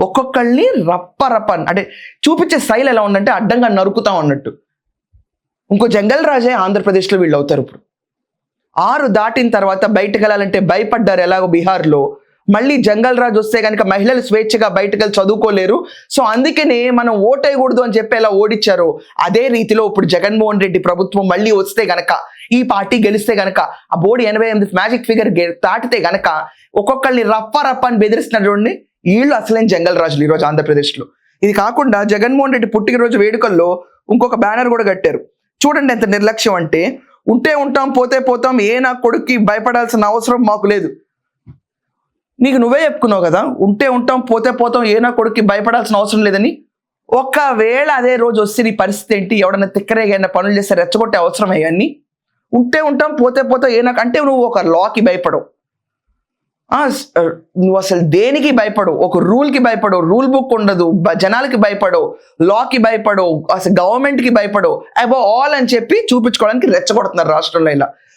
ఒక్కొక్కళ్ళని రప్ప అంటే చూపించే స్టైల్ ఎలా ఉందంటే అడ్డంగా నరుకుతాం అన్నట్టు. ఇంకో జంగల్ రాజే ఆంధ్రప్రదేశ్లో వీళ్ళు అవుతారు. ఇప్పుడు 6 దాటిన తర్వాత బయటకు వెళ్ళాలంటే భయపడ్డారు ఎలాగో బీహార్లో. మళ్ళీ జంగల్ రాజు వస్తే కనుక మహిళలు స్వేచ్ఛగా బయటకు వెళ్ళి చదువుకోలేరు, సో అందుకనే మనం ఓటేయకూడదు అని చెప్పి ఎలా ఓడించారు అదే రీతిలో ఇప్పుడు జగన్మోహన్ రెడ్డి ప్రభుత్వం మళ్ళీ వస్తే గనక, ఈ పార్టీ గెలిస్తే గనక, ఆ బోర్డు 88 మ్యాజిక్ ఫిగర్ దాటితే గనక ఒక్కొక్కరిని రప్ప అని బెదిరిస్తున్నారు చూడండి. వీళ్ళు అసలేం జంగల్ రాజులు ఈరోజు ఆంధ్రప్రదేశ్లో. ఇది కాకుండా జగన్మోహన్ రెడ్డి పుట్టినరోజు వేడుకల్లో ఇంకొక బ్యానర్ కూడా కట్టారు. చూడండి ఎంత నిర్లక్ష్యం అంటే, ఉంటే ఉంటాం పోతే పోతాం, ఏ నా కొడుక్కి భయపడాల్సిన అవసరం మాకు లేదు. నీకు నువ్వే చెప్పుకున్నావు కదా, ఉంటే ఉంటాం పోతే పోతాం, ఏ నా కొడుక్కి భయపడాల్సిన అవసరం లేదని. ఒకవేళ అదే రోజు వస్తే నీ పరిస్థితి ఏంటి? ఎవడన్నా తిక్కరేగైనా పనులు చేస్తే రెచ్చగొట్టే అవసరం అయ్యాన్ని. ఉంటే ఉంటాం పోతే పోతాం ఏ నాకు అంటే నువ్వు ఒక లాకి భయపడవు, నువ్వు అసలు దేనికి భయపడవు, ఒక రూల్కి భయపడవు, రూల్ బుక్ ఉండదు, జనాలకి భయపడవు, లాకి భయపడవు, అసలు గవర్నమెంట్కి భయపడవు, అబౌవ్ ఆల్ అని చెప్పి చూపించుకోవడానికి రెచ్చగొడుతున్నారు రాష్ట్రంలో ఇలా.